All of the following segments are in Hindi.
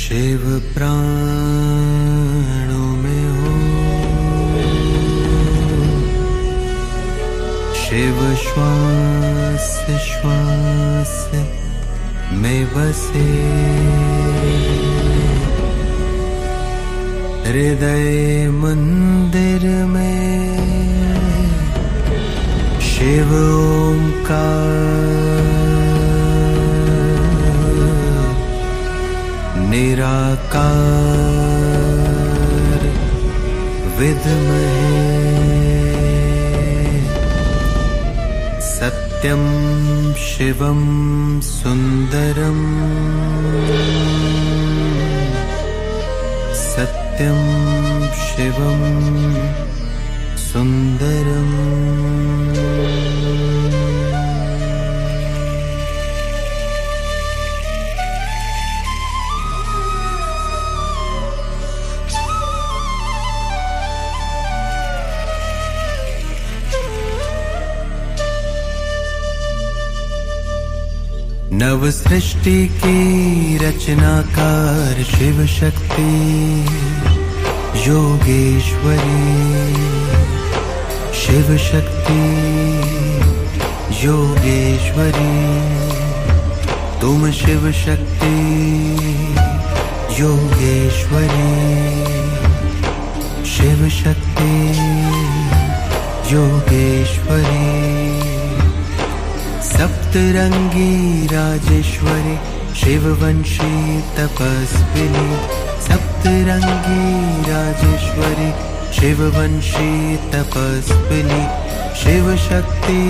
शिव प्राणों में हो, शिव श्वास श्वास में बसे, हृदय मंदिर में शिव ओंकार, निराकार विद्महे सत्यं शिवं सुंदरं, सत्यं शिवं सुंदरम्। नव सृष्टि की रचनाकार शिव शक्ति योगेश्वरी, शिव शक्ति योगेश्वरी, तुम शिव शक्ति योगेश्वरी, शिव शक्ति योगेश्वरी, सप्तरंगी राजेश्वरी, शिववंशी तपस्विनी, सप्तरंगी राजेश्वरी, शिववंशी तपस्विनी, शिव शक्ति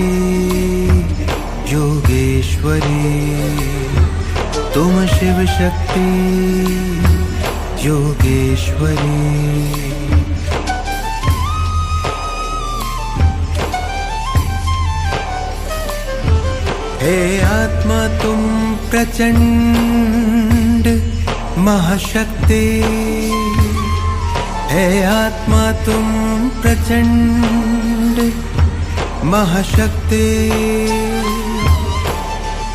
योगेश्वरी, तुम शिव शक्ति योगेश्वरी। हे आत्मा तुम प्रचंड महाशक्ति, हे आत्मा तुम प्रचंड महाशक्ति,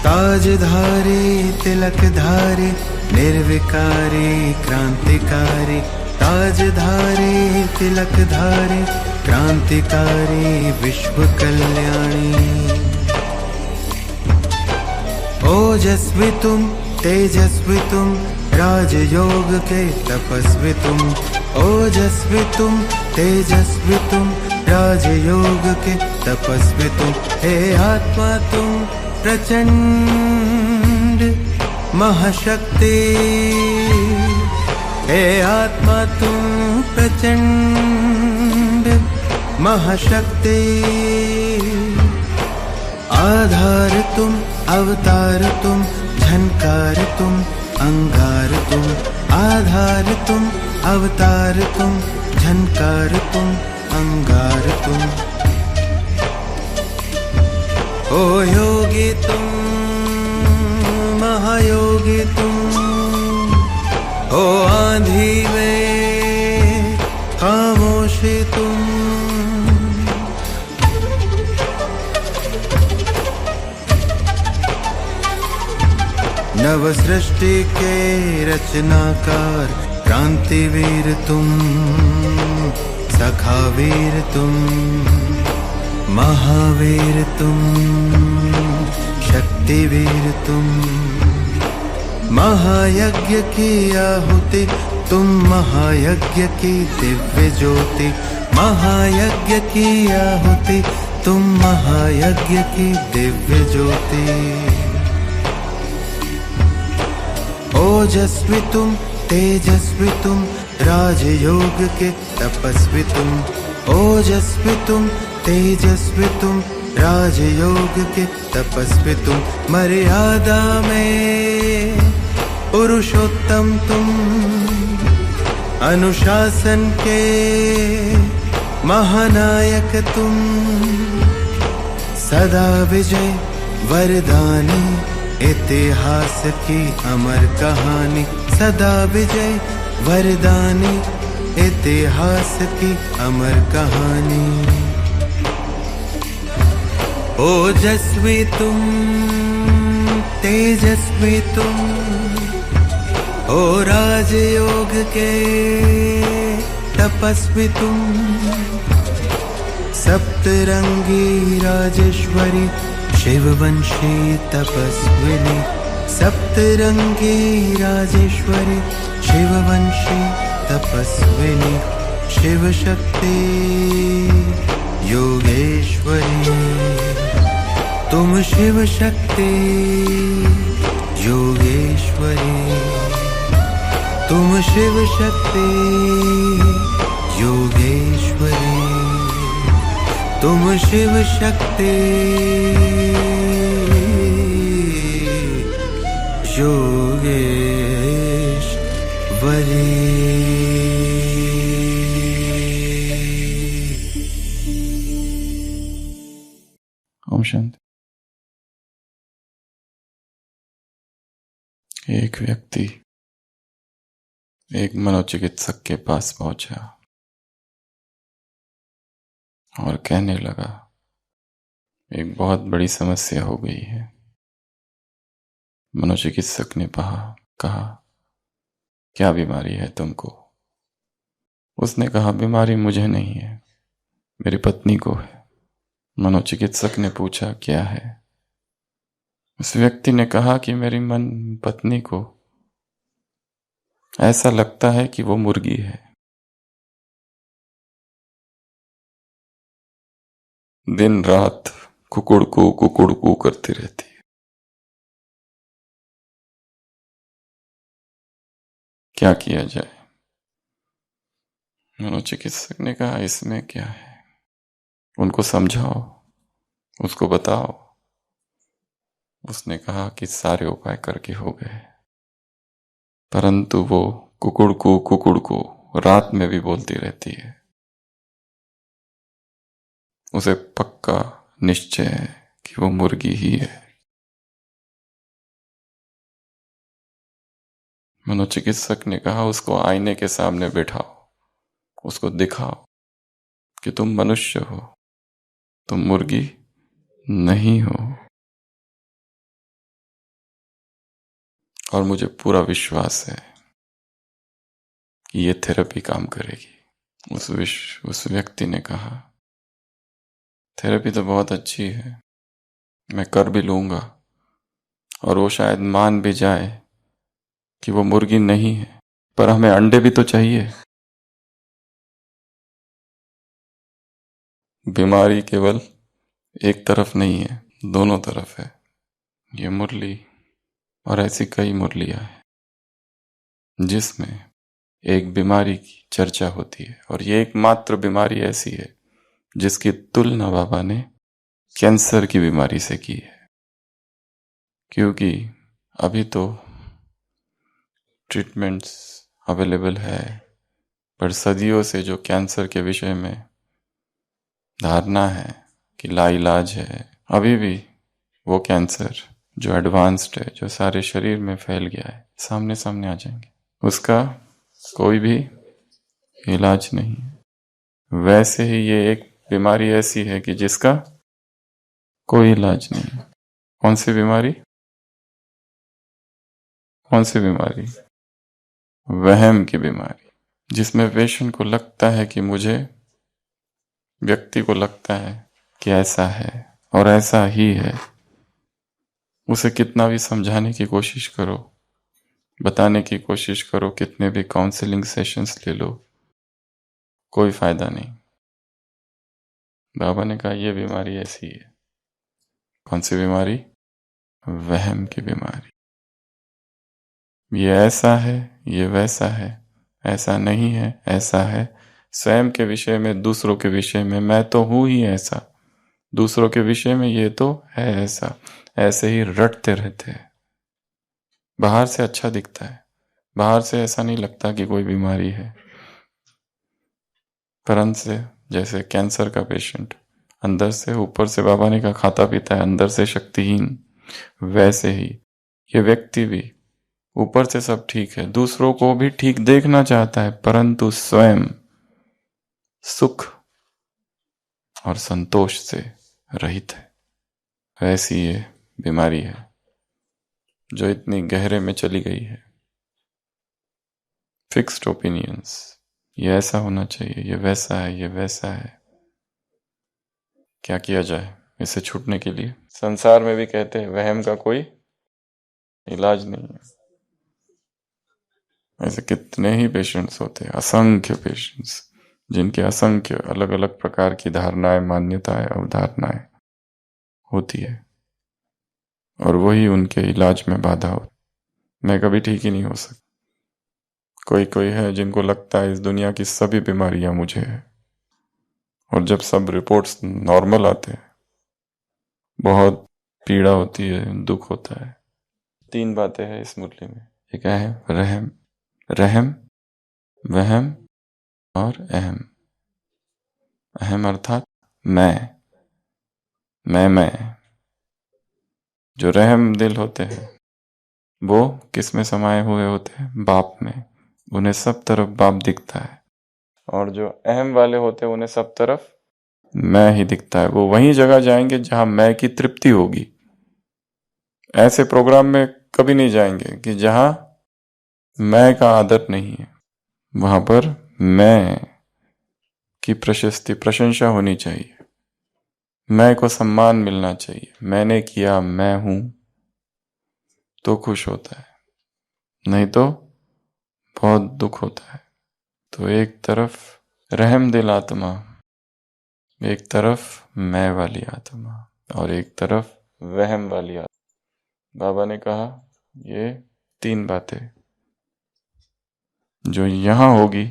ताजधारी तिलकधारी निर्विकारी क्रांतिकारी, ताजधारी तिलकधारी क्रांतिकारी विश्व कल्याणी, ओजस्वी तुम तेजस्वी तुम राजयोग के तपस्वी तुम, ओजस्वी तुम तेजस्वी तुम राजयोग के तपस्वी तुम, हे आत्मा तुम प्रचंड महाशक्ति, हे आत्मा तुम प्रचंड महाशक्ति, आधार तुम अवतार तुम झनकार तुम अंगार तुम, आधार तुम अवतार तुम झनकार तुम अंगार तुम, ओ योगी तुम महायोगी तुम, ओ आंधी में खामोशी तुम, नव सृष्टि के रचनाकार क्रांतिवीर तुम, सखावीर तुम, महावीर तुम, शक्तिवीर तुम, महायज्ञ की आहुति तुम, महायज्ञ की दिव्य ज्योति, महायज्ञ की आहुति तुम, महायज्ञ की दिव्य ज्योति, ओजस्वी तुम तेजस्वी तुम राजयोग के तपस्वी तुम, ओजस्वी तुम तेजस्वी तुम राजयोग के तपस्वी तुम, मर्यादा में पुरुषोत्तम तुम, अनुशासन के महानायक तुम, सदा विजय वरदानी, इतिहास की अमर कहानी, सदा विजय वरदानी, इतिहास की अमर कहानी, ओजस्वी तुम तेजस्वी तुम, ओ राजयोग के तपस्वी तुम, सप्तरंगी राजेश्वरी शिववंशी तपस्विनी, सप्तरंगी राजेश्वरी शिववंशी तपस्विनी, शिव शक्ति योगेश्वरी। तुम शिव शक्ति योगेश्वरी, तुम शिव शक्ति योगेश्वरी, तुम शिव शक्ति योगेश्वरी। ओम शांति। एक व्यक्ति एक मनोचिकित्सक के पास पहुंचा और कहने लगा, एक बहुत बड़ी समस्या हो गई है। मनोचिकित्सक ने कहा, क्या बीमारी है तुमको? उसने कहा, बीमारी मुझे नहीं है, मेरी पत्नी को है। मनोचिकित्सक ने पूछा, क्या है? उस व्यक्ति ने कहा कि मेरी पत्नी को ऐसा लगता है कि वो मुर्गी है। दिन रात कुकुड़ करती रहती है। क्या किया जाए? मनोचिकित्सक ने कहा, इसमें क्या है, उनको समझाओ, उसको बताओ। उसने कहा कि सारे उपाय करके हो गए, परंतु वो कुकुड़ को रात में भी बोलती रहती है। उसे पक्का निश्चय है कि वो मुर्गी ही है। मनोचिकित्सक ने कहा, उसको आईने के सामने बैठाओ, उसको दिखाओ कि तुम मनुष्य हो, तुम मुर्गी नहीं हो। और मुझे पूरा विश्वास है कि ये थेरेपी काम करेगी। उस व्यक्ति ने कहा, थेरेपी तो बहुत अच्छी है, मैं कर भी लूंगा, और वो शायद मान भी जाए कि वो मुर्गी नहीं है, पर हमें अंडे भी तो चाहिए। बीमारी केवल एक तरफ नहीं है, दोनों तरफ है। ये मुरली और ऐसी कई मुरलियां हैं जिसमें एक बीमारी की चर्चा होती है, और ये एकमात्र बीमारी ऐसी है जिसकी तुलना बाबा ने कैंसर की बीमारी से की है। क्योंकि अभी तो ट्रीटमेंट्स अवेलेबल है, पर सदियों से जो कैंसर के विषय में धारणा है कि लाइलाज है, अभी भी वो कैंसर जो एडवांस्ड है, जो सारे शरीर में फैल गया है, सामने आ जाएंगे, उसका कोई भी इलाज नहीं है। वैसे ही ये एक बीमारी ऐसी है कि जिसका कोई इलाज नहीं है। कौन सी बीमारी? वहम की बीमारी, जिसमें पेशेंट को लगता है कि व्यक्ति को लगता है कि ऐसा है और ऐसा ही है। उसे कितना भी समझाने की कोशिश करो, बताने की कोशिश करो, कितने भी काउंसलिंग सेशंस ले लो, कोई फायदा नहीं। बाबा ने कहा, यह बीमारी ऐसी है। कौन सी बीमारी? वहम की बीमारी। ये ऐसा है, ये वैसा है, ऐसा नहीं है, ऐसा है। स्वयं के विषय में, दूसरों के विषय में मैं तो हूं ही ऐसा, दूसरों के विषय में ये तो है ऐसा, ऐसे ही रटते रहते हैं। बाहर से अच्छा दिखता है, बाहर से ऐसा नहीं लगता कि कोई बीमारी है, परंतु से जैसे कैंसर का पेशेंट अंदर से, ऊपर से बाबा ने कहा खाता पीता है, अंदर से शक्तिहीन, वैसे ही ये व्यक्ति भी ऊपर से सब ठीक है, दूसरों को भी ठीक देखना चाहता है, परंतु स्वयं सुख और संतोष से रहित है। ऐसी ये बीमारी है जो इतनी गहरे में चली गई है। फिक्स्ड ओपिनियंस, ये ऐसा होना चाहिए, ये वैसा है, ये वैसा है। क्या किया जाए इससे छूटने के लिए? संसार में भी कहते हैं वहम का कोई इलाज नहीं है। ऐसे कितने ही पेशेंट्स होते हैं, असंख्य पेशेंट्स, जिनके असंख्य अलग अलग प्रकार की धारणाएं, मान्यताएं, अवधारणाएं होती है, और वही उनके इलाज में बाधा हो। मैं कभी ठीक ही नहीं हो सकता। कोई कोई है जिनको लगता है इस दुनिया की सभी बीमारियां मुझे है, और जब सब रिपोर्ट्स नॉर्मल आते हैं बहुत पीड़ा होती है, दुख होता है। 3 बातें हैं इस मुरली में। एक है रहम, रहम, वहम और अहम। अहम अर्थात मैं। जो रहम दिल होते हैं वो किस में समाये हुए होते हैं? बाप में। उन्हें सब तरफ बाप दिखता है। और जो अहम वाले होते हैं उन्हें सब तरफ मैं ही दिखता है। वो वहीं जगह जाएंगे जहां मैं की तृप्ति होगी। ऐसे प्रोग्राम में कभी नहीं जाएंगे कि जहां मैं का आदर नहीं है। वहां पर मैं की प्रशंसा होनी चाहिए, मैं को सम्मान मिलना चाहिए। मैंने किया, मैं हूं, तो खुश होता है, नहीं तो बहुत दुख होता है। तो एक तरफ रहम दिल आत्मा, एक तरफ मैं वाली आत्मा, और एक तरफ वहम वाली आत्मा। बाबा ने कहा ये 3 बातें जो यहां होगी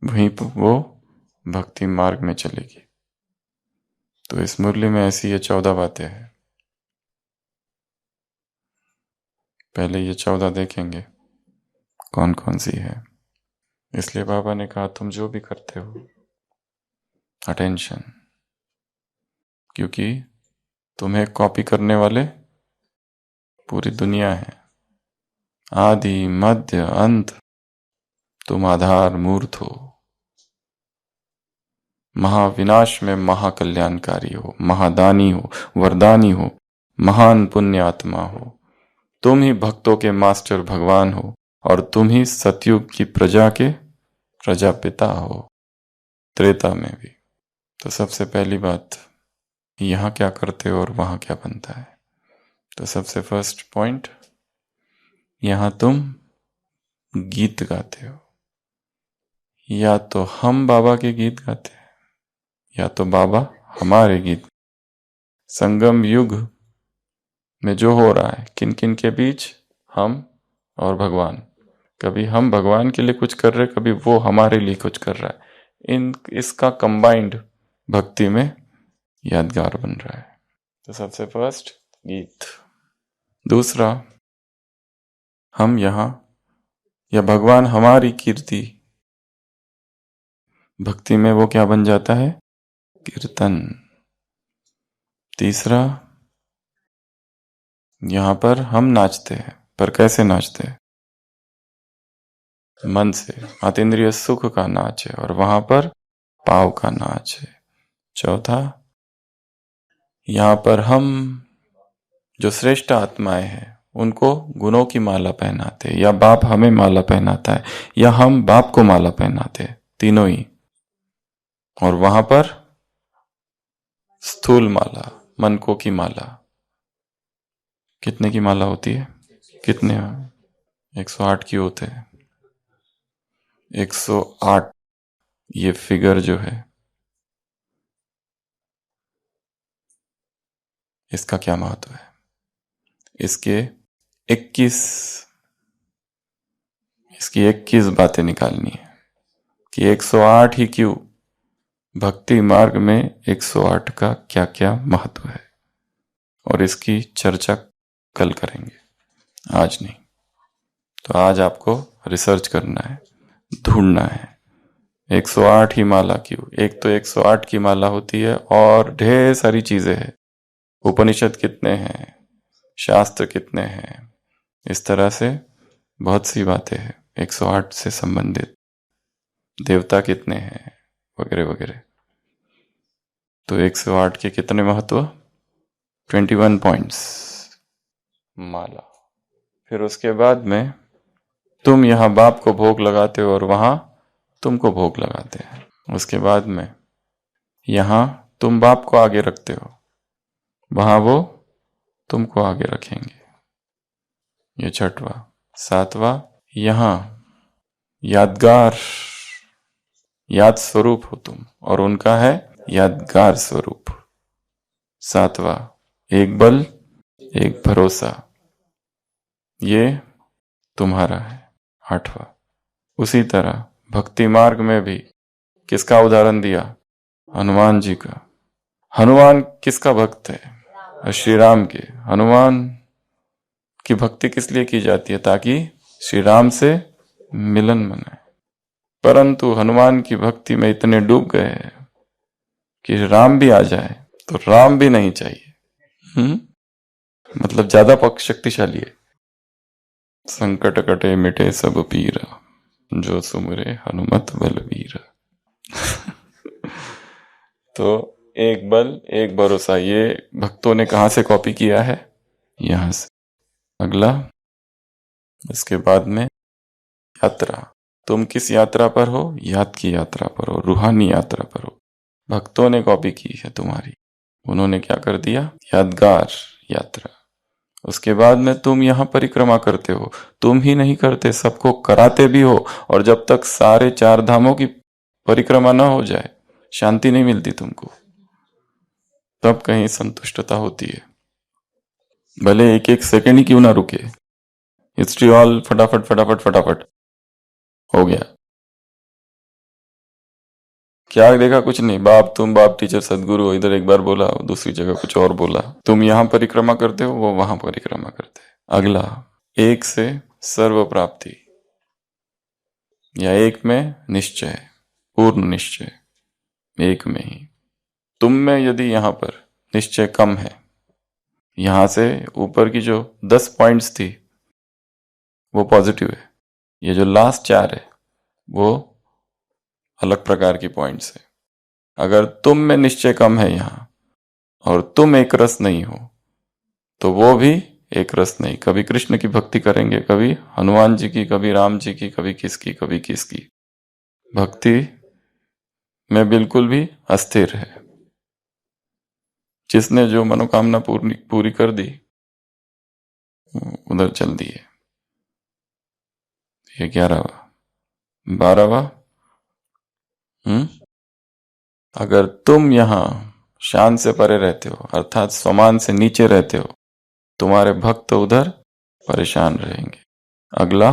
वहीं पर वो भक्ति मार्ग में चलेगी। तो इस मुरली में ऐसी ये 14 बातें हैं। पहले ये 14 देखेंगे कौन कौन सी है। इसलिए बाबा ने कहा तुम जो भी करते हो अटेंशन, क्योंकि तुम्हें कॉपी करने वाले पूरी दुनिया है। आदि मध्य अंत तुम आधार मूर्त हो। महाविनाश में महाकल्याणकारी हो, महादानी हो, वरदानी हो, महान पुण्य आत्मा हो। तुम ही भक्तों के मास्टर भगवान हो, और तुम ही सतयुग की प्रजा के प्रजापिता हो, त्रेता में भी। तो सबसे पहली बात, यहां क्या करते हो और वहां क्या बनता है। तो सबसे फर्स्ट पॉइंट, यहां तुम गीत गाते हो। या तो हम बाबा के गीत गाते हैं, या तो बाबा हमारे गीत। संगम युग में जो हो रहा है, किन किन के बीच, हम और भगवान। कभी हम भगवान के लिए कुछ कर रहे, कभी वो हमारे लिए कुछ कर रहा है। इसका कंबाइंड भक्ति में यादगार बन रहा है। तो सबसे फर्स्ट गीत। दूसरा, हम यहां या भगवान हमारी कीर्ति, भक्ति में वो क्या बन जाता है? कीर्तन। तीसरा, यहां पर हम नाचते हैं, पर कैसे नाचते हैं? मन से। अतीन्द्रिय सुख का नाच है, और वहां पर पाव का नाच है। चौथा, यहां पर हम जो श्रेष्ठ आत्माएं हैं उनको गुणों की माला पहनाते हैं, या बाप हमें माला पहनाता है, या हम बाप को माला पहनाते हैं, तीनों ही। और वहां पर स्थूल माला, मनकों की माला। कितने की माला होती है? कितने? 108 की होते हैं। 108 ये फिगर जो है, इसका क्या महत्व है? इसकी 21 बातें निकालनी है कि 108 ही क्यों। भक्ति मार्ग में 108 का क्या क्या महत्व है, और इसकी चर्चा कल करेंगे, आज नहीं। तो आज आपको रिसर्च करना है, ढूंढना है 108 ही माला क्यों। एक तो 108 की माला होती है, और ढेर सारी चीजें हैं। उपनिषद कितने हैं, शास्त्र कितने हैं, इस तरह से बहुत सी बातें हैं 108 से संबंधित। देवता कितने हैं, वगैरह वगैरह। तो 108 के कितने महत्व? 21 पॉइंट्स माला। फिर उसके बाद में तुम यहाँ बाप को भोग लगाते हो और वहां तुमको भोग लगाते हैं। उसके बाद में यहाँ तुम बाप को आगे रखते हो, वहां वो तुमको आगे रखेंगे। ये छठवा। सातवां, यहां यादगार, याद स्वरूप हो तुम और उनका है यादगार स्वरूप। सातवां, एक बल एक भरोसा, ये तुम्हारा है। आठवां, उसी तरह भक्ति मार्ग में भी किसका उदाहरण दिया? हनुमान जी का। हनुमान किसका भक्त है? श्री राम के। हनुमान की भक्ति किस लिए की जाती है? ताकि श्री राम से मिलन बने। परंतु हनुमान की भक्ति में इतने डूब गए हैं कि राम भी आ जाए तो राम भी नहीं चाहिए। मतलब ज्यादा पक्ष शक्तिशाली है। संकट कटे मिटे सब पीरा, जो सुमिरे हनुमत बलवीरा। तो एक बल एक भरोसा, ये भक्तों ने कहां से कॉपी किया है? यहां से। अगला, इसके बाद में यात्रा। तुम किस यात्रा पर हो? याद की यात्रा पर हो, रूहानी यात्रा पर हो। भक्तों ने कॉपी की है तुम्हारी। उन्होंने क्या कर दिया? यादगार यात्रा। उसके बाद में तुम यहां परिक्रमा करते हो। तुम ही नहीं करते, सबको कराते भी हो। और जब तक सारे चार धामों की परिक्रमा ना हो जाए शांति नहीं मिलती तुमको, तब कहीं संतुष्टता होती है। भले एक एक सेकंड ही क्यों ना रुके, हिस्ट्री ऑल फटाफट फटाफट फटाफट हो गया। क्या देखा? कुछ नहीं। बाप, तुम बाप टीचर सदगुरु, इधर एक बार बोला, दूसरी जगह कुछ और बोला। तुम यहां परिक्रमा करते हो, वो वहां परिक्रमा करते हैं। अगला, एक से सर्व प्राप्ति, या एक में निश्चय, पूर्ण निश्चय, एक में ही। तुम में यदि यहां पर निश्चय कम है, यहां से ऊपर की जो 10 पॉइंट्स थी वो पॉजिटिव है, ये जो लास्ट 4 है वो अलग प्रकार की पॉइंट्स है। अगर तुम में निश्चय कम है यहां और तुम एक रस नहीं हो तो वो भी एक रस नहीं। कभी कृष्ण की भक्ति करेंगे, कभी हनुमान जी की, कभी राम जी की, कभी किसकी, कभी किसकी। भक्ति में बिल्कुल भी अस्थिर है। जिसने जो मनोकामना पूरी कर दी उधर चल दिए। ये 11वां। 12वां, अगर तुम यहां शान से परे रहते हो, अर्थात स्वमान से नीचे रहते हो, तुम्हारे भक्त उधर परेशान रहेंगे। अगला,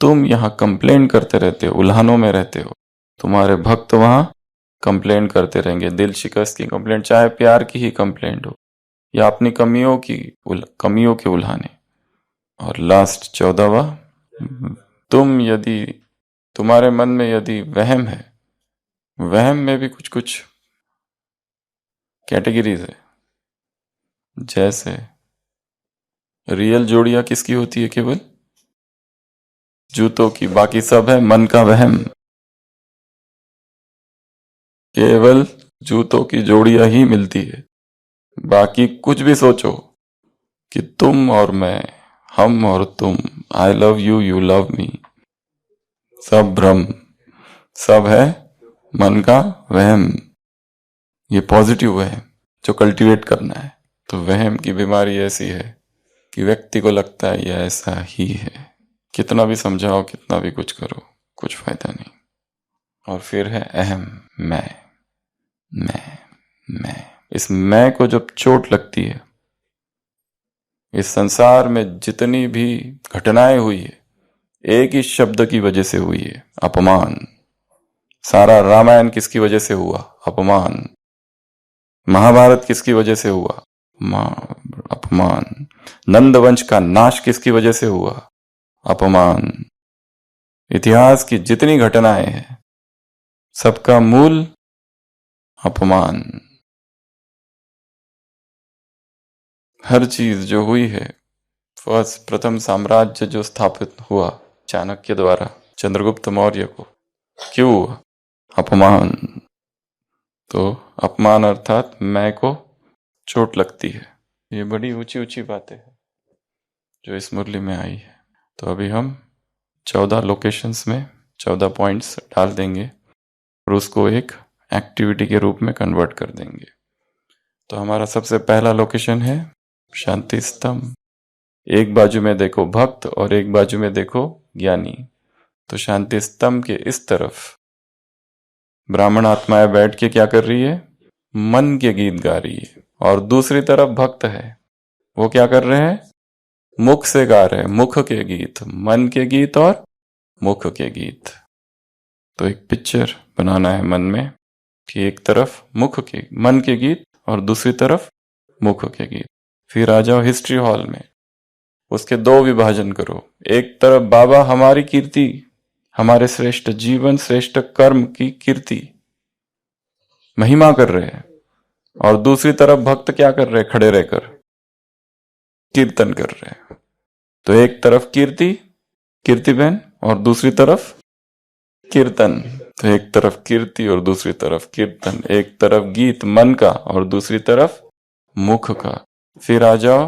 तुम यहां कंप्लेन करते रहते हो, उल्हानों में रहते हो, तुम्हारे भक्त वहां कंप्लेन करते रहेंगे। दिल शिकस्त की कंप्लेंट, चाहे प्यार की ही कंप्लेंट हो या अपनी कमियों के उल्हाने। और लास्ट 14वां, तुम्हारे मन में यदि वहम है, वहम में भी कुछ कुछ कैटेगरीज है। जैसे रियल जोड़ियां किसकी होती है? केवल जूतों की। बाकी सब है मन का वहम। केवल जूतों की जोड़ियां ही मिलती है। बाकी कुछ भी सोचो कि तुम और मैं, हम और तुम, I love you, you love me, सब भ्रम, सब है मन का वहम। ये पॉजिटिव वहम जो कल्टीवेट करना है। तो वहम की बीमारी ऐसी है कि व्यक्ति को लगता है ये ऐसा ही है। कितना भी समझाओ, कितना भी कुछ करो, कुछ फायदा नहीं। और फिर है अहम, मैं। इस मैं को जब चोट लगती है, इस संसार में जितनी भी घटनाएं हुई है एक ही शब्द की वजह से हुई है, अपमान। सारा रामायण किसकी वजह से हुआ? अपमान। महाभारत किसकी वजह से हुआ? अपमान। नंदवंश का नाश किसकी वजह से हुआ? अपमान। इतिहास की जितनी घटनाएं हैं सबका मूल अपमान। हर चीज जो हुई है, प्रथम साम्राज्य जो स्थापित हुआ चाणक्य द्वारा, चंद्रगुप्त मौर्य को, क्यों हुआ? अपमान। तो अपमान अर्थात मैं को चोट लगती है। ये बड़ी ऊंची ऊंची बातें हैं जो इस मुरली में आई है। तो अभी हम 14 लोकेशंस में 14 पॉइंट्स डाल देंगे और उसको एक एक्टिविटी के रूप में कन्वर्ट कर देंगे। तो हमारा सबसे पहला लोकेशन है शांति स्तंभ। एक बाजू में देखो भक्त और एक बाजू में देखो ज्ञानी। तो शांति स्तंभ के इस तरफ ब्राह्मण आत्माएं बैठ के क्या कर रही है? मन के गीत गा रही है। और दूसरी तरफ भक्त है, वो क्या कर रहे हैं? मुख से गा रहे हैं, मुख के गीत, मन के गीत और मुख के गीत। तो एक पिक्चर बनाना है मन में कि एक तरफ मुख के मन के गीत और दूसरी तरफ मुख के गीत। फिर आ जाओ हिस्ट्री हॉल में, उसके दो विभाजन करो। एक तरफ बाबा हमारी कीर्ति, हमारे श्रेष्ठ जीवन श्रेष्ठ कर्म की कीर्ति महिमा कर रहे हैं, और दूसरी तरफ भक्त क्या कर रहे हैं? खड़े रहकर कीर्तन कर रहे हैं। तो एक तरफ कीर्ति, कीर्ति बहन, और दूसरी तरफ कीर्तन। तो एक तरफ कीर्ति और दूसरी तरफ कीर्तन, एक तरफ गीत मन का और दूसरी तरफ मुख का। फिर आ जाओ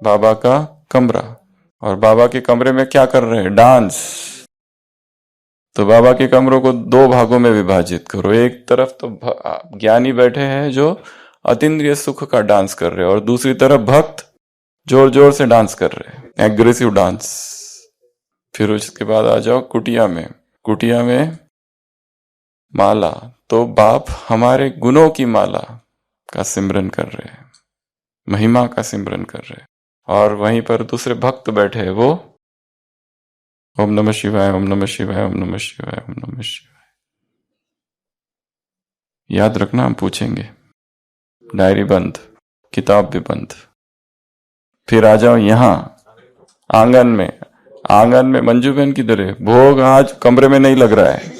बाबा का कमरा, और बाबा के कमरे में क्या कर रहे हैं? डांस। तो बाबा के कमरों को दो भागों में विभाजित करो। एक तरफ तो ज्ञानी बैठे हैं जो अतीन्द्रिय सुख का डांस कर रहे हैं, और दूसरी तरफ भक्त जोर जोर से डांस कर रहे हैं, एग्रेसिव डांस। फिर उसके बाद आ जाओ कुटिया में। कुटिया में माला, तो बाप हमारे गुणों की माला का सिमरन कर रहे हैं, महिमा का सिमरन कर रहे हैं। और वहीं पर दूसरे भक्त बैठे हैं, वो ओम नमः शिवाय, ओम नमः शिवाय, ओम नमः शिवाय, ओम नमः शिवाय। याद रखना, हम पूछेंगे। डायरी बंद, किताब भी बंद। फिर आ जाओ यहां आंगन में। आंगन में मंजू बहन किधर है? भोग आज कमरे में नहीं लग रहा है।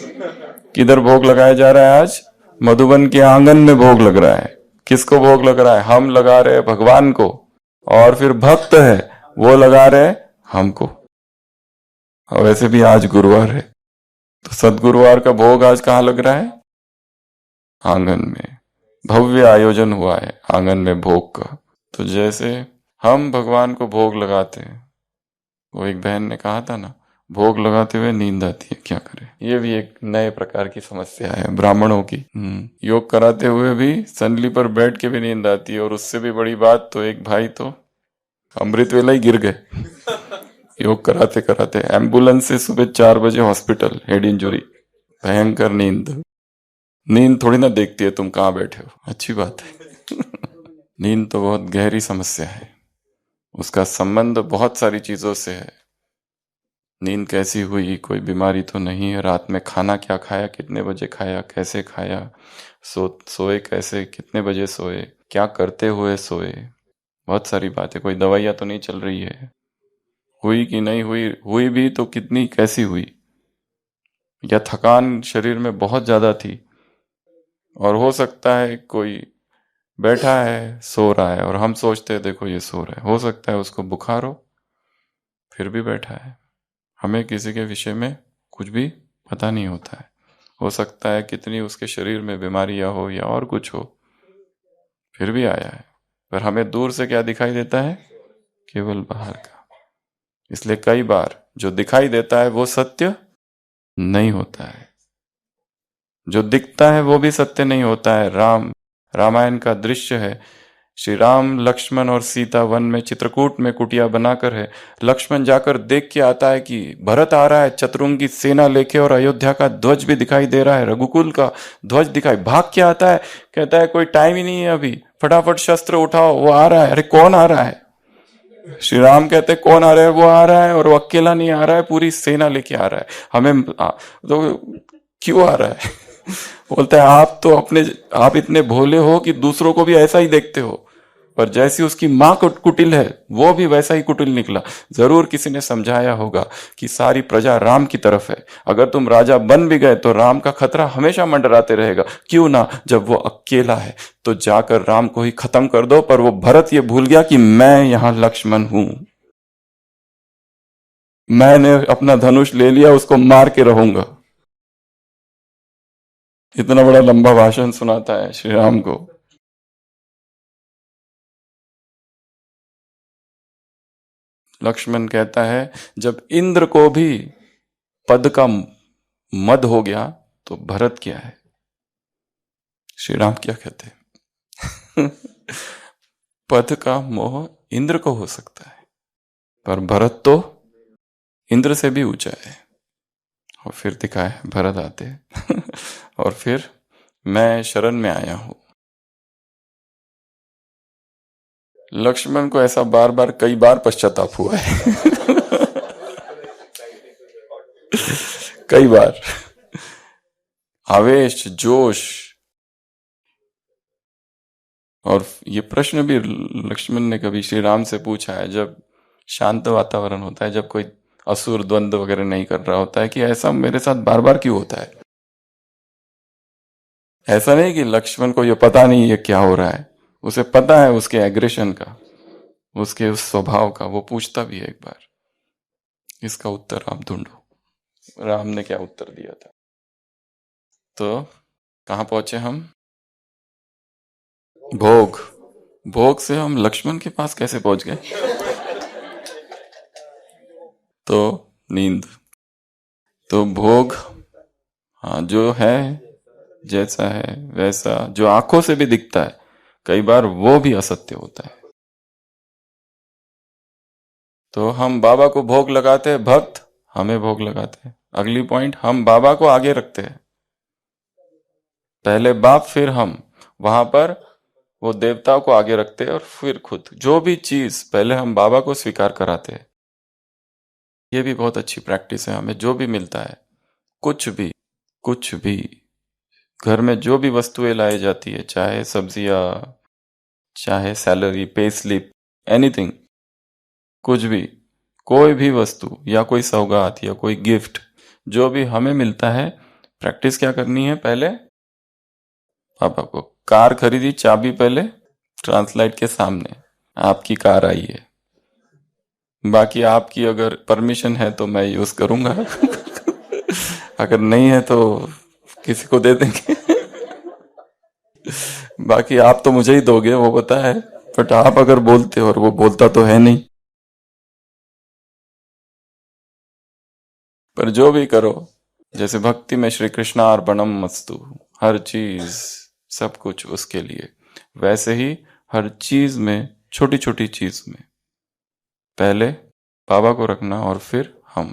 किधर भोग लगाया जा रहा है आज? मधुबन के आंगन में भोग लग रहा है। किसको भोग लग रहा है? हम लगा रहे हैं भगवान को, और फिर भक्त है वो लगा रहे हमको। और वैसे भी आज गुरुवार है, तो सदगुरुवार का भोग आज कहाँ लग रहा है? आंगन में। भव्य आयोजन हुआ है आंगन में भोग का। तो जैसे हम भगवान को भोग लगाते हैं, वो एक बहन ने कहा था ना, भोग लगाते हुए नींद आती है, क्या करें? ये भी एक नए प्रकार की समस्या है ब्राह्मणों की। योग कराते हुए भी संदली पर बैठ के भी नींद आती है। और उससे भी बड़ी बात, तो एक भाई तो अमृत वेला ही गिर गए योग कराते कराते। एम्बुलेंस से सुबह 4 बजे हॉस्पिटल, हेड इंजुरी, भयंकर नींद। नींद थोड़ी ना देखती है तुम कहाँ बैठे हो, अच्छी बात है नींद तो बहुत गहरी समस्या है, उसका संबंध बहुत सारी चीजों से है। नींद कैसी हुई, कोई बीमारी तो नहीं है, रात में खाना क्या खाया, कितने बजे खाया, कैसे खाया, सोए कैसे, कितने बजे सोए, क्या करते हुए सोए, बहुत सारी बातें। कोई दवाइयां तो नहीं चल रही है, हुई कि नहीं हुई, हुई भी तो कितनी, कैसी हुई, या थकान शरीर में बहुत ज्यादा थी। और हो सकता है कोई बैठा है सो रहा है और हम सोचते हैं देखो ये सो रहा है, हो सकता है उसको बुखार हो फिर भी बैठा है। हमें किसी के विषय में कुछ भी पता नहीं होता है। हो सकता है कितनी उसके शरीर में बीमारियां हो या और कुछ हो, फिर भी आया है। पर हमें दूर से क्या दिखाई देता है? केवल बाहर का। इसलिए कई बार जो दिखाई देता है वो सत्य नहीं होता है, जो दिखता है वो भी सत्य नहीं होता है। रामायण का दृश्य है, श्री राम लक्ष्मण और सीता वन में चित्रकूट में कुटिया बनाकर है। लक्ष्मण जाकर देख के आता है कि भरत आ रहा है चतुरंग की सेना लेके, और अयोध्या का ध्वज भी दिखाई दे रहा है, रघुकुल का ध्वज दिखाई। भाग के आता है, कहता है कोई टाइम ही नहीं है अभी, फटाफट शस्त्र उठाओ, वो आ रहा है। अरे कौन आ रहा है? श्री राम कहते कौन आ रहा है? वो आ रहा है, और वो अकेला नहीं आ रहा है, पूरी सेना लेके आ रहा है। हमें तो क्यों आ रहा है? बोलता है आप इतने भोले हो कि दूसरों को भी ऐसा ही देखते हो, पर जैसी उसकी मां कुटिल है वो भी वैसा ही कुटिल निकला। जरूर किसी ने समझाया होगा कि सारी प्रजा राम की तरफ है, अगर तुम राजा बन भी गए तो राम का खतरा हमेशा मंडराते रहेगा। क्यों ना, जब वो अकेला है तो जाकर राम को ही खत्म कर दो। पर वो भरत ये भूल गया कि मैं यहां लक्ष्मण हूं, मैंने अपना धनुष ले लिया, उसको मार के रहूंगा। इतना बड़ा लंबा भाषण सुनाता है श्री राम को। लक्ष्मण कहता है जब इंद्र को भी पद का मद हो गया तो भरत क्या है? श्री राम क्या कहते हैं? पद का मोह इंद्र को हो सकता है, पर भरत तो इंद्र से भी ऊंचा है। और फिर दिखाए भरत आते और फिर मैं शरण में आया हूं। लक्ष्मण को ऐसा बार बार कई बार पश्चाताप हुआ है कई बार आवेश, जोश। और ये प्रश्न भी लक्ष्मण ने कभी श्री राम से पूछा है, जब शांत वातावरण होता है, जब कोई असुर द्वंद्व वगैरह नहीं कर रहा होता है, कि ऐसा मेरे साथ बार बार क्यों होता है। ऐसा नहीं कि लक्ष्मण को ये पता नहीं है क्या हो रहा है, उसे पता है उसके एग्रेशन का, उसके उस स्वभाव का। वो पूछता भी है एक बार। इसका उत्तर आप ढूंढो, राम ने क्या उत्तर दिया था। तो कहां पहुंचे हम? भोग। भोग से हम लक्ष्मण के पास कैसे पहुंच गए? तो नींद। तो भोग, हाँ, जो है, जैसा है वैसा, जो आंखों से भी दिखता है, कई बार वो भी असत्य होता है। तो हम बाबा को भोग लगाते हैं, भक्त हमें भोग लगाते हैं। अगली पॉइंट, हम बाबा को आगे रखते हैं। पहले बाप फिर हम, वहां पर वो देवताओं को आगे रखते हैं और फिर खुद। जो भी चीज पहले हम बाबा को स्वीकार कराते हैं। ये भी बहुत अच्छी प्रैक्टिस है। हमें जो भी मिलता है, कुछ भी घर में जो भी वस्तुएं लाई जाती है, चाहे सब्जियां, चाहे सैलरी, पे स्लिप, एनीथिंग, कुछ भी, कोई भी वस्तु या कोई सौगात या कोई गिफ्ट, जो भी हमें मिलता है, प्रैक्टिस क्या करनी है? पहले पापा को। कार खरीदी, चाबी पहले ट्रांसलाइट के सामने, आपकी कार आई है, बाकी आपकी अगर परमिशन है तो मैं यूज करूंगा अगर नहीं है तो किसी को दे देंगे बाकी आप तो मुझे ही दोगे, वो पता है, बट आप अगर बोलते हो, और वो बोलता तो है नहीं। पर जो भी करो, जैसे भक्ति में श्री कृष्णा अर्पणम मस्तु, हर चीज, सब कुछ उसके लिए, वैसे ही हर चीज में, छोटी छोटी चीज में पहले बाबा को रखना और फिर हम।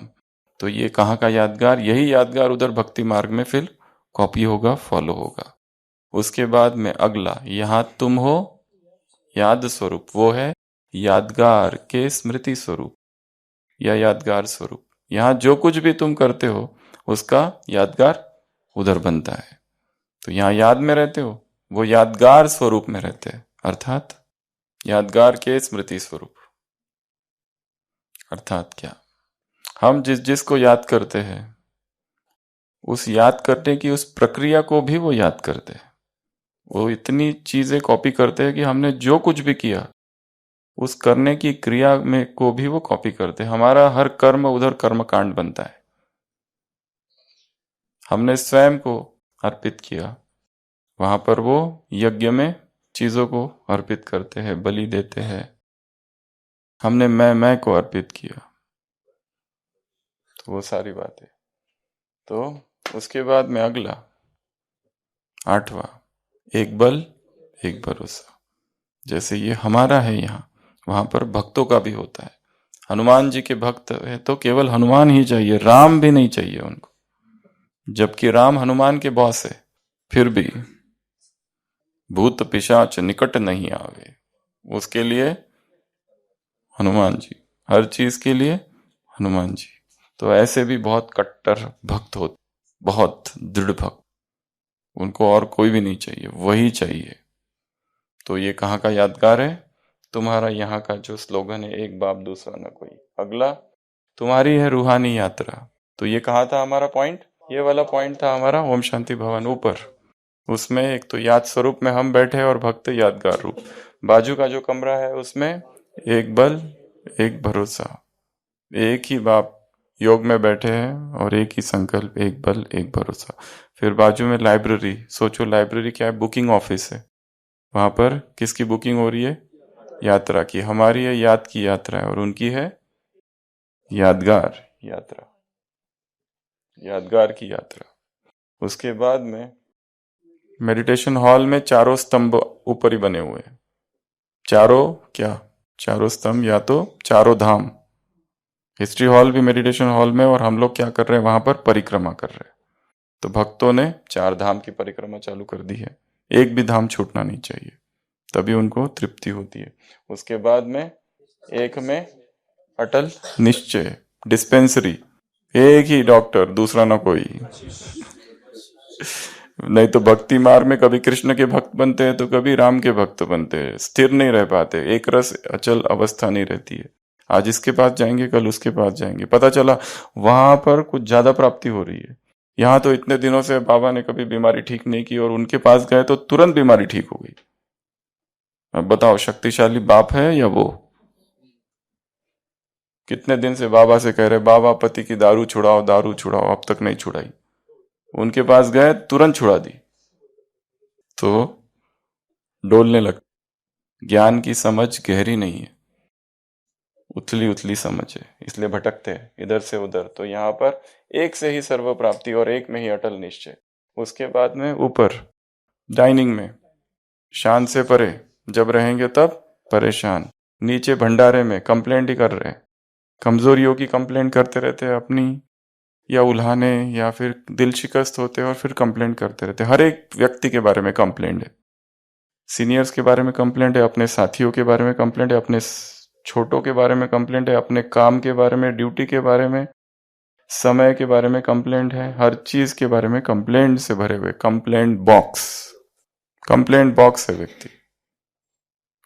तो ये कहाँ का यादगार? यही यादगार उधर भक्ति मार्ग में फिर कॉपी होगा, फॉलो होगा। उसके बाद में अगला, यहां तुम हो याद स्वरूप, वो है यादगार के स्मृति स्वरूप या यादगार स्वरूप। यहां जो कुछ भी तुम करते हो उसका यादगार उधर बनता है। तो यहां याद में रहते हो, वो यादगार स्वरूप में रहते हैं, अर्थात यादगार के स्मृति स्वरूप। अर्थात क्या? हम जिस जिस को याद करते हैं, उस याद करने की उस प्रक्रिया को भी वो याद करते हैं। वो इतनी चीजें कॉपी करते हैं कि हमने जो कुछ भी किया, उस करने की क्रिया में को भी वो कॉपी करते हैं। हमारा हर कर्म उधर कर्म कांड बनता है। हमने स्वयं को अर्पित किया, वहां पर वो यज्ञ में चीजों को अर्पित करते हैं, बलि देते हैं। हमने मैं को अर्पित किया, तो वो सारी बातें। तो उसके बाद में अगला, आठवां, एक बल एक भरोसा। जैसे ये हमारा है यहाँ, वहां पर भक्तों का भी होता है। हनुमान जी के भक्त है तो केवल हनुमान ही चाहिए, राम भी नहीं चाहिए उनको, जबकि राम हनुमान के बॉस है। फिर भी भूत पिशाच निकट नहीं आवे, उसके लिए हनुमान जी, हर चीज के लिए हनुमान जी। तो ऐसे भी बहुत कट्टर भक्त होते, बहुत दृढ़ भक्त, उनको और कोई भी नहीं चाहिए, वही चाहिए। तो ये कहाँ का यादगार है? तुम्हारा यहाँ का जो स्लोगन है, एक बाप दूसरा न कोई। अगला, तुम्हारी है रूहानी यात्रा। तो ये कहा था हमारा पॉइंट, ये वाला पॉइंट था हमारा ओम शांति भवन ऊपर। उसमें एक तो याद स्वरूप में हम बैठे और भक्त यादगार रूप। बाजू का जो कमरा है उसमें एक बल एक भरोसा, एक ही बाप योग में बैठे हैं और एक ही संकल्प, एक बल एक भरोसा। फिर बाजू में लाइब्रेरी, सोचो लाइब्रेरी क्या है? बुकिंग ऑफिस है। वहां पर किसकी बुकिंग हो रही है? यात्रा की। हमारी है याद की यात्रा है और उनकी है यादगार यात्रा। यादगार की यात्रा। उसके बाद में मेडिटेशन हॉल में चारों स्तंभ ऊपर ही बने हुए हैं। चारों क्या, चारों स्तंभ या तो चारों धाम। हिस्ट्री हॉल भी मेडिटेशन हॉल में, और हम लोग क्या कर रहे हैं वहां पर, परिक्रमा कर रहे हैं। तो भक्तों ने चार धाम की परिक्रमा चालू कर दी है, एक भी धाम छूटना नहीं चाहिए, तभी उनको तृप्ति होती है। उसके बाद में एक में अटल निश्चय, डिस्पेंसरी, एक ही डॉक्टर, दूसरा ना कोई। नहीं तो भक्ति मार्ग में कभी कृष्ण के भक्त बनते हैं तो कभी राम के भक्त बनते हैं, स्थिर नहीं रह पाते, एक रस अचल अवस्था नहीं रहती है। आज इसके पास जाएंगे, कल उसके पास जाएंगे, पता चला वहां पर कुछ ज्यादा प्राप्ति हो रही है। यहाँ तो इतने दिनों से बाबा ने कभी बीमारी ठीक नहीं की, और उनके पास गए तो तुरंत बीमारी ठीक हो गई। अब बताओ, शक्तिशाली बाप है या वो? कितने दिन से बाबा से कह रहे, बाबा पति की दारू छुड़ाओ, दारू छुड़ाओ, अब तक नहीं छुड़ाई। उनके पास गए, तुरंत छुड़ा दी, तो डोलने लग। ज्ञान की समझ गहरी नहीं है, उथली उथली समझ है, इसलिए भटकते हैं इधर से उधर। तो यहाँ पर एक से ही सर्व प्राप्ति और एक में ही अटल निश्चय। उसके बाद में ऊपर डाइनिंग में शान से परे जब रहेंगे तब परेशान, नीचे भंडारे में कंप्लेंट ही कर रहे हैं, कमजोरियों की कंप्लेंट करते रहते हैं अपनी, या उल्हाने, या फिर दिल शिकस्त होते हैं और फिर कंप्लेंट करते रहते हैं। हर एक व्यक्ति के बारे में कंप्लेंट है, सीनियर्स के बारे में कंप्लेंट है, अपने साथियों के बारे में कंप्लेंट है, अपने छोटों के बारे में कंप्लेंट है, अपने काम के बारे में, ड्यूटी के बारे में, समय के बारे में कंप्लेंट है, हर चीज के बारे में कंप्लेंट से भरे हुए कंप्लेंट बॉक्स है व्यक्ति।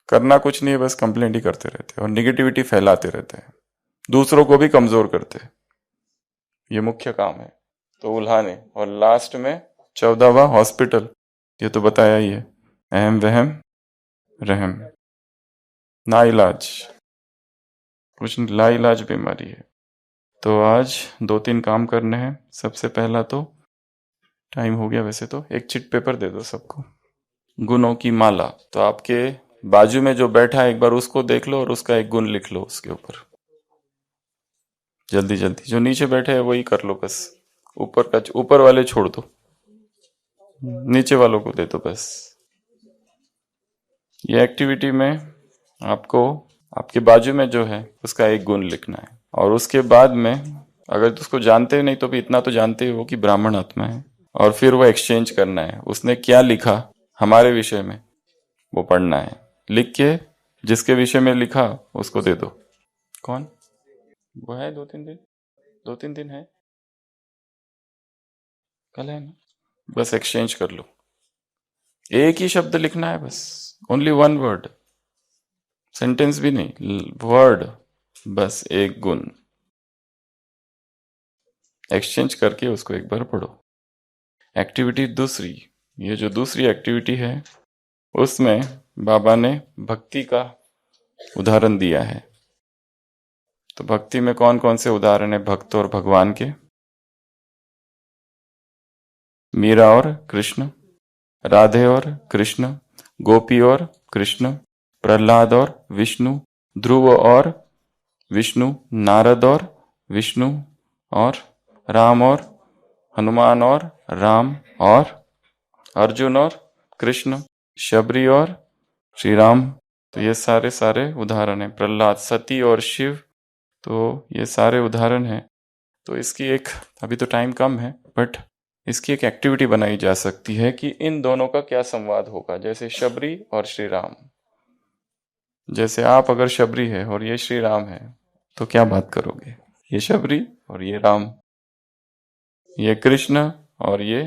करना कुछ नहीं है, बस कंप्लेंट ही करते रहते हैं और निगेटिविटी फैलाते रहते हैं, दूसरों को भी कमजोर करते हैं, ये मुख्य काम है। तो उल्हाने, और लास्ट में 14वां हॉस्पिटल, ये तो बताया ही है, अहम वहम रहम, नाइलाज, कुछ लाइलाज बीमारी है। तो आज 2-3 काम करने हैं। सबसे पहला तो, टाइम हो गया वैसे तो, एक चिट पेपर दे दो सबको, गुणों की माला। तो आपके बाजू में जो बैठा है एक बार उसको देख लो और उसका एक गुण लिख लो उसके ऊपर, जल्दी जल्दी। जो नीचे बैठे हैं वही कर लो बस, ऊपर वाले छोड़ दो, नीचे वालों को दे दो बस। ये एक्टिविटी में आपको आपके बाजू में जो है उसका एक गुण लिखना है, और उसके बाद में अगर उसको जानते नहीं तो भी इतना तो जानते हो कि ब्राह्मण आत्मा है, और फिर वो एक्सचेंज करना है, उसने क्या लिखा हमारे विषय में वो पढ़ना है, लिख के जिसके विषय में लिखा उसको दे दो। कौन वो है? 2-3 दिन है, कल है ना, बस एक्सचेंज कर लो। एक ही शब्द लिखना है बस, ओनली वन वर्ड, सेंटेंस भी नहीं, वर्ड, बस एक गुण। एक्सचेंज करके उसको एक बार पढ़ो। एक्टिविटी दूसरी, ये जो दूसरी एक्टिविटी है उसमें बाबा ने भक्ति का उदाहरण दिया है। तो भक्ति में कौन कौन से उदाहरण है भक्त और भगवान के? मीरा और कृष्ण, राधे और कृष्ण, गोपी और कृष्ण, प्रहलाद और विष्णु, ध्रुव और विष्णु, नारद और विष्णु, और राम और हनुमान और राम, और अर्जुन और कृष्ण, शबरी और श्री राम। तो ये सारे उदाहरण हैं। प्रहलाद, सती और शिव, तो ये सारे उदाहरण हैं। तो इसकी एक, अभी तो टाइम कम है, बट इसकी एक एक्टिविटी बनाई जा सकती है कि इन दोनों का क्या संवाद होगा। जैसे शबरी और श्री राम, जैसे आप अगर शबरी है और ये श्री राम है तो क्या बात करोगे? ये शबरी और ये राम, ये कृष्ण और ये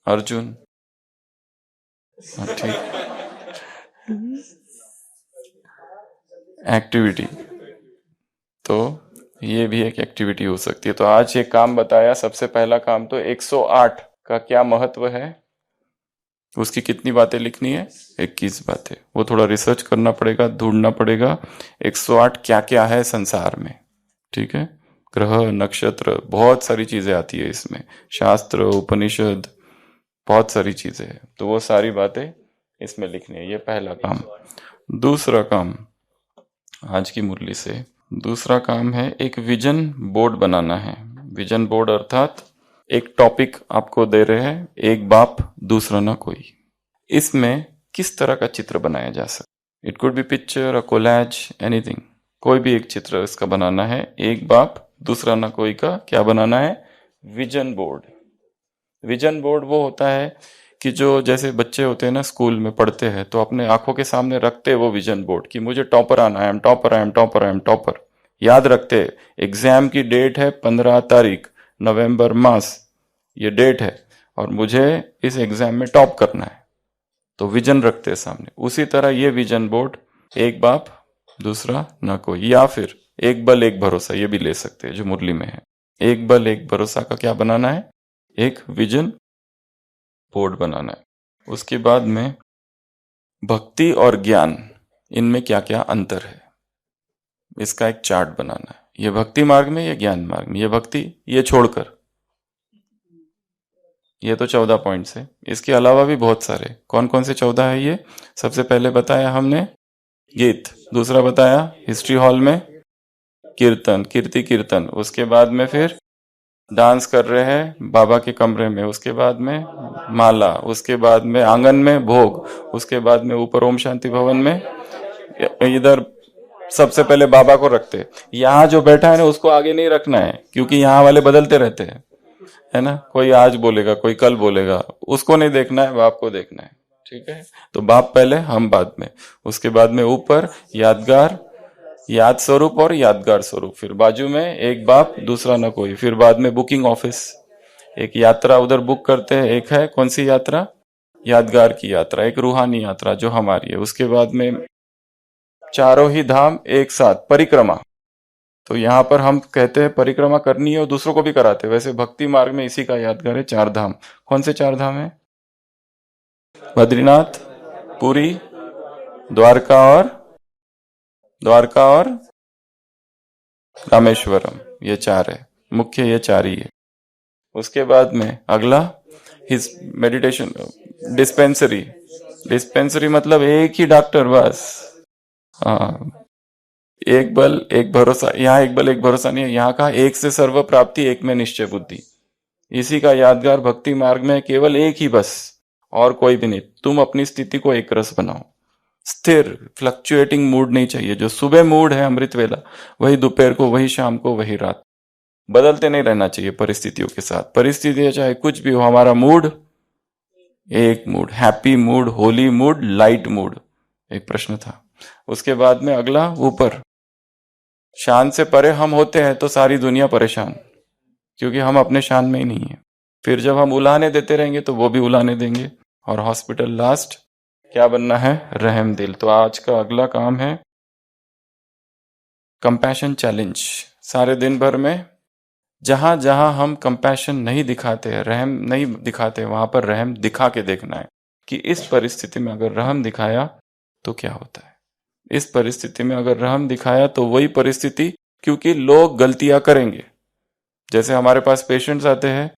अर्जुन। ठीक, एक्टिविटी, तो ये भी एक एक्टिविटी हो सकती है। तो आज ये काम बताया। सबसे पहला काम तो 108 का क्या महत्व है, उसकी कितनी बातें लिखनी है? 21 बातें। वो थोड़ा रिसर्च करना पड़ेगा, ढूंढना पड़ेगा 108 क्या क्या है संसार में। ठीक है, ग्रह, नक्षत्र, बहुत सारी चीजें आती है इसमें, शास्त्र, उपनिषद, बहुत सारी चीजें हैं। तो वो सारी बातें इसमें लिखनी है, ये पहला काम। दूसरा काम आज की मुरली से, दूसरा काम है एक विजन बोर्ड बनाना है। विजन बोर्ड अर्थात एक टॉपिक आपको दे रहे हैं, एक बाप दूसरा ना कोई। इसमें किस तरह का चित्र बनाया जा सकता, it could be picture, a collage, anything, कोई भी एक चित्र इसका बनाना है। एक बाप दूसरा ना कोई का क्या बनाना है, विजन बोर्ड। विजन बोर्ड वो होता है कि जो जैसे बच्चे होते हैं ना स्कूल में पढ़ते हैं, तो अपने आंखों के सामने रखते हैं वो विजन बोर्ड कि मुझे टॉपर आना है, I am topper, I am topper, I am topper. याद रखते हैं एग्जाम की डेट है 15 तारीख नवंबर मास, ये डेट है और मुझे इस एग्जाम में टॉप करना है, तो विजन रखते हैं सामने। उसी तरह ये विजन बोर्ड, एक बाप दूसरा ना कोई, या फिर एक बल एक भरोसा, ये भी ले सकते हैं जो मुरली में है। एक बल एक भरोसा का क्या बनाना है, एक विजन बोर्ड बनाना है। उसके बाद में भक्ति और ज्ञान, इनमें क्या क्या अंतर है, इसका एक चार्ट बनाना है। ये भक्ति मार्ग में, ये ज्ञान मार्ग में, ये भक्ति, ये छोड़कर, ये तो 14 पॉइंट्स है। इसके अलावा भी बहुत सारे, कौन कौन से 14 है ये, सबसे पहले बताया हमने गीत, दूसरा बताया हिस्ट्री हॉल में कीर्तन, कीर्ति कीर्तन, उसके बाद में फिर डांस कर रहे हैं बाबा के कमरे में, उसके बाद में माला, उसके बाद में आंगन में भोग, उसके बाद में ऊपर ओम शांति भवन में, इधर सबसे पहले बाबा को रखते। यहाँ जो बैठा है ना उसको आगे नहीं रखना है, क्योंकि यहाँ वाले बदलते रहते हैं, है ना, कोई आज बोलेगा कोई कल बोलेगा, उसको नहीं देखना है, बाप को देखना है। ठीक है, तो बाप पहले, हम बाद में। उसके बाद में ऊपर यादगार, याद स्वरूप और यादगार स्वरूप, फिर बाजू में एक बाप दूसरा न कोई, फिर बाद में बुकिंग ऑफिस, एक यात्रा उधर बुक करते हैं। एक है कौन सी यात्रा, यादगार की यात्रा, एक रूहानी यात्रा जो हमारी है। उसके बाद में चारों ही धाम एक साथ परिक्रमा, तो यहाँ पर हम कहते हैं परिक्रमा करनी है और दूसरों को भी कराते हैं। वैसे भक्ति मार्ग में इसी का यादगार है, 4 धाम। कौन से 4 धाम है, बद्रीनाथ, पुरी, द्वारका और रामेश्वरम, ये 4 है मुख्य, ये 4 ही है। उसके बाद में अगला हिज मेडिटेशन डिस्पेंसरी, डिस्पेंसरी मतलब एक ही डॉक्टर बस। हाँ, एक बल एक भरोसा, यहाँ एक बल एक भरोसा नहीं है, यहाँ का एक से सर्व प्राप्ति, एक में निश्चय बुद्धि, इसी का यादगार भक्ति मार्ग में केवल एक ही बस, और कोई भी नहीं। तुम अपनी स्थिति को एक रस बनाओ, स्थिर फ्लक्चुएटिंग मूड नहीं चाहिए। जो सुबह मूड है अमृत वेला, वही दोपहर को, वही शाम को, वही रात, बदलते नहीं रहना चाहिए परिस्थितियों के साथ। परिस्थितियां चाहे कुछ भी हो, हमारा मूड एक mood, happy mood, Holi mood, light mood. एक प्रश्न था। उसके बाद में अगला ऊपर, शान से परे हम होते हैं तो सारी दुनिया परेशान, क्योंकि हम अपने शान में ही नहीं है। फिर जब हम उलाहने देते रहेंगे तो वो भी उलाहने देंगे। और हॉस्पिटल लास्ट क्या बनना है, रहम दिल। तो आज का अगला काम है कंपैशन चैलेंज। सारे दिन भर में जहां जहां हम कंपैशन नहीं दिखाते, रहम नहीं दिखाते, वहां पर रहम दिखा के देखना है कि इस परिस्थिति में अगर रहम दिखाया तो क्या होता है। इस परिस्थिति में अगर रहम दिखाया तो वही परिस्थिति, क्योंकि लोग गलतियां करेंगे। जैसे हमारे पास पेशेंट्स आते हैं,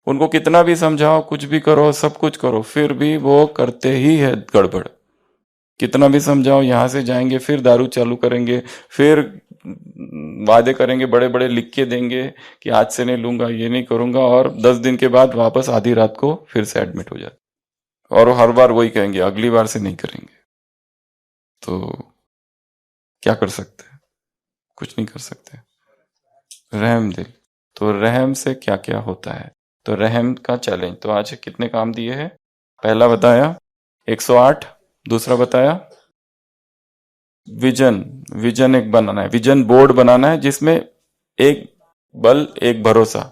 उनको कितना भी समझाओ, कुछ भी करो, सब कुछ करो, फिर भी वो करते ही है गड़बड़। कितना भी समझाओ, यहां से जाएंगे फिर दारू चालू करेंगे, फिर वादे करेंगे, बड़े बड़े लिख के देंगे कि आज से नहीं लूंगा, ये नहीं करूंगा, और 10 दिन के बाद वापस आधी रात को फिर से एडमिट हो जाते, और हर बार वही कहेंगे अगली बार से नहीं करेंगे। तो क्या कर सकते हैं, कुछ नहीं कर सकते। रहम दिल, तो रहम से क्या क्या होता है, तो रहम का चैलेंज। तो आज कितने काम दिए हैं, पहला बताया 108, दूसरा बताया विजन एक बनाना है, विजन बोर्ड बनाना है जिसमें एक बल एक भरोसा,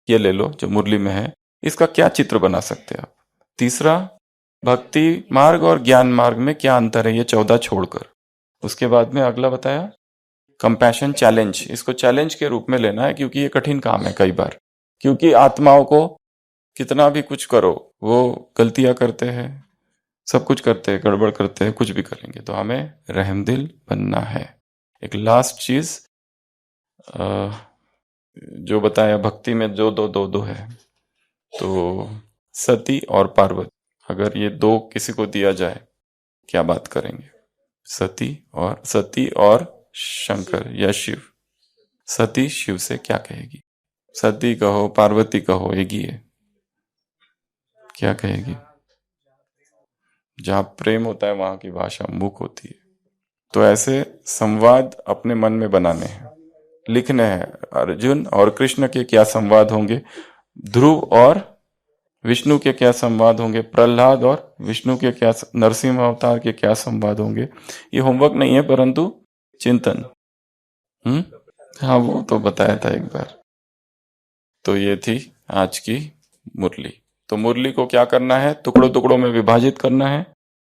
ये ले लो जो मुरली में है, इसका क्या चित्र बना सकते हैं आप। तीसरा भक्ति मार्ग और ज्ञान मार्ग में क्या अंतर है, ये 14 छोड़कर। उसके बाद में अगला बताया कंपैशन चैलेंज, इसको चैलेंज के रूप में लेना है, क्योंकि ये कठिन काम है कई बार, क्योंकि आत्माओं को कितना भी कुछ करो वो गलतियां करते हैं, सब कुछ करते हैं, गड़बड़ करते हैं, कुछ भी करेंगे। तो हमें रहमदिल बनना है। एक लास्ट चीज जो बताया भक्ति में जो दो है, तो सती और पार्वती, अगर ये 2 किसी को दिया जाए क्या बात करेंगे, सती और शंकर या शिव। सती शिव से क्या कहेगी, सती कहो, पार्वती कहो, एक ही है। क्या कहेगी? जहां प्रेम होता है वहां की भाषा मूक होती है। तो ऐसे संवाद अपने मन में बनाने हैं, लिखने हैं। अर्जुन और कृष्ण के क्या संवाद होंगे, ध्रुव और विष्णु के क्या संवाद होंगे, प्रहलाद और विष्णु के क्या, नरसिंह अवतार के क्या संवाद होंगे। ये होमवर्क नहीं है परंतु चिंतन। हाँ, वो तो बताया था एक बार। तो ये थी आज की मुरली। तो मुरली को क्या करना है, टुकड़ों टुकड़ों में विभाजित करना है।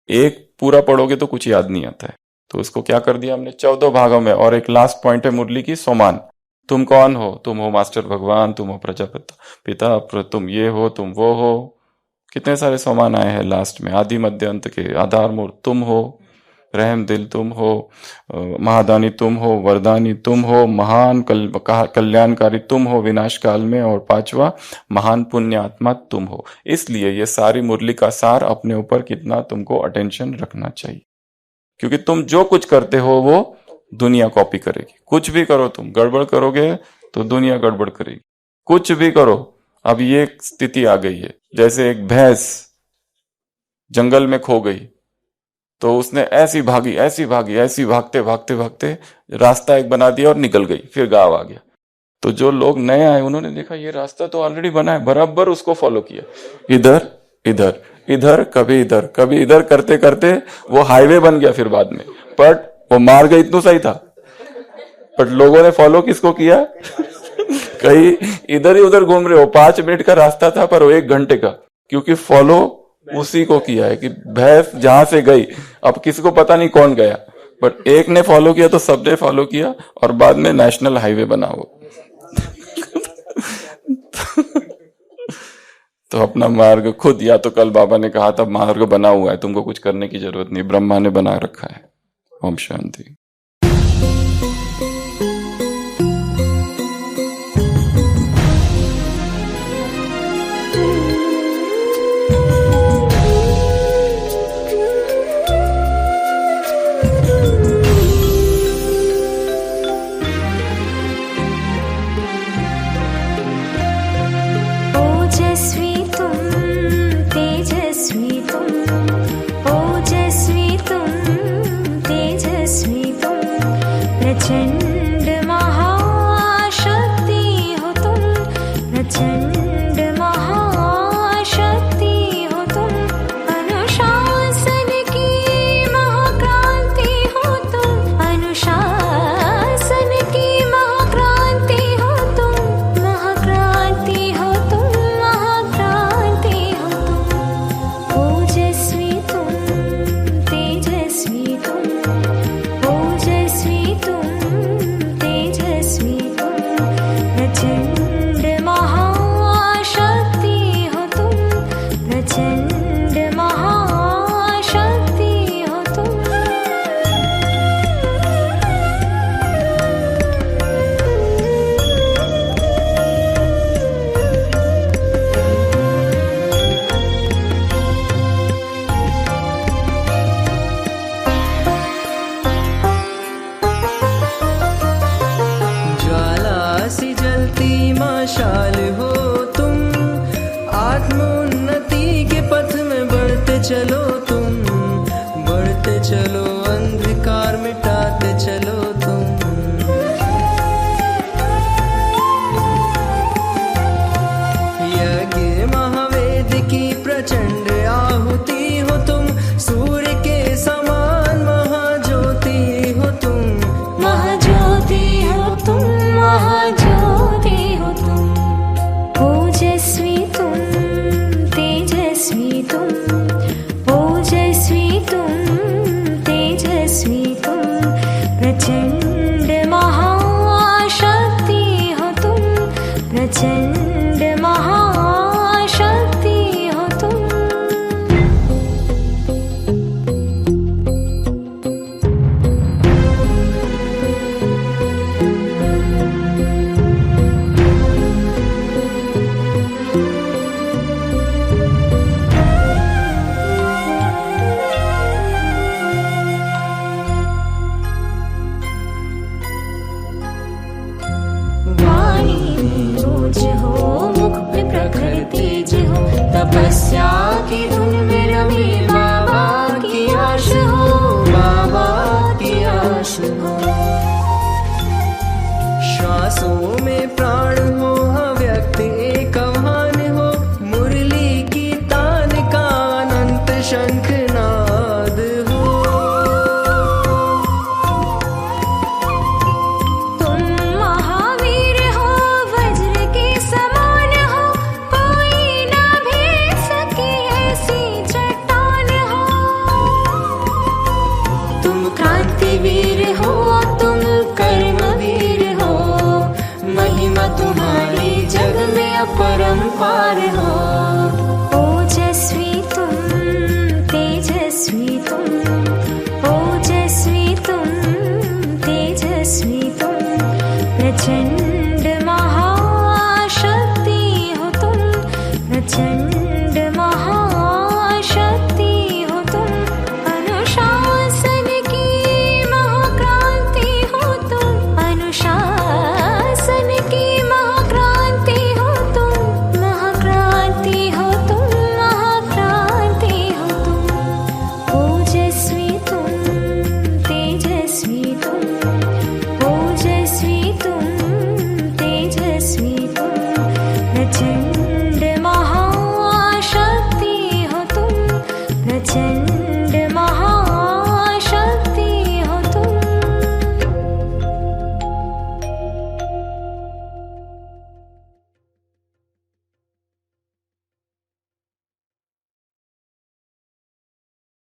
एक पूरा पढ़ोगे तो कुछ याद नहीं आता है, तो उसको क्या कर दिया हमने 14 भागों में। और एक लास्ट पॉइंट है मुरली की, सोमान। तुम कौन हो? तुम हो मास्टर भगवान, तुम हो प्रजापिता पिता, तुम ये हो, तुम वो हो। कितने सारे सोमान आए हैं लास्ट में, आदि मध्य अंत के। आधार मूर्त तुम हो, रहम दिल तुम हो, महादानी तुम हो, वरदानी तुम हो, महान कल्याणकारी तुम हो विनाश काल में, और पांचवा महान पुण्य आत्मा तुम हो। इसलिए ये सारी मुरली का सार अपने ऊपर कितना तुमको अटेंशन रखना चाहिए, क्योंकि तुम जो कुछ करते हो वो दुनिया कॉपी करेगी। कुछ भी करो, तुम गड़बड़ करोगे तो दुनिया गड़बड़ करेगी। कुछ भी करो। अब ये स्थिति आ गई है, जैसे एक भैंस जंगल में खो गई, तो उसने ऐसी भागी, ऐसी भागी, ऐसी भागते भागते भागते रास्ता एक बना दिया और निकल गई, फिर गांव आ गया। तो जो लोग नए आए उन्होंने देखा ये रास्ता तो ऑलरेडी बना है, बराबर उसको फॉलो किया, इधर इधर इधर, कभी इधर कभी इधर करते करते वो हाईवे बन गया फिर बाद में। बट वो मार्ग इतना सही था, बट लोगों ने फॉलो किसको किया? कहीं इधर ही उधर घूम रहे हो। 5 मिनट का रास्ता था पर वो 1 घंटे का, क्योंकि फॉलो उसी को किया है कि भैंस जहां से गई, अब किसी को पता नहीं कौन गया, बट एक ने फॉलो किया तो सबने फॉलो किया, और बाद में नेशनल हाईवे बना वो। तो अपना मार्ग खुद, या तो कल बाबा ने कहा था मार्ग बना हुआ है, तुमको कुछ करने की जरूरत नहीं, ब्रह्मा ने बना रखा है। ओम शांति। प्रचंड महाशक्ति हो तुम, प्रचंड महाशक्ति हो तुम, अनुशासन की महाक्रांति हो तुम, अनुशासन की महाक्रांति हो तुम, महाक्रांति हो तुम, महाक्रांति हो तुम, ओजस्वी तुम, तेजस्वी तुम, ओजस्वी तुम, तेजस्वी तुम, प्रचंड महाशक्ति हो तुम, प्रचंड महाशक्ति हो तुम। ज्वाला सी जलती मशाल हो तुम, आत्मोन्नति के पथ में बढ़ते चलो तुम, बढ़ते चलो, अंधकार मिटाते चलो तुम। यज्ञ महावेद की प्रचंड आहुति हो तुम, सूर्य के समान महाज्योति हो तुम, महाज्योति हो तुम, महाज्योति हो तुम, ओजस्वी तुम, तेजस्वी तुम, ओजस्वी तुम, तेजस्वी तुम, प्रचंड महाशक्ति हो तुम, प्रचंड महाशक्ति हो तुम। वाणी में मुझ हो, मुख पे प्रखर तेज हो, तपस्या की धुन में रमी बाबा की आश हो, बाबा की आश हो। श्वासों में प्राण हो, अव्यक्त एक आह्वान हो, मुरली की तान का अनंत शंखनाद हो। तुम महावीर हो, वज्र के समान हो, कोई ना भेद सके ऐसी चट्टान हो। तुम क्रांतिवीर हो, तुम कर्मवीर हो, महिमा तुम्हारी जग में अपरंपार हो। ओजस्वी तुम, तेजस्वी तुम, ओजस्वी तुम, तेजस्वी तुम, प्रचंड महाशक्ति हो तुम, प्रचंड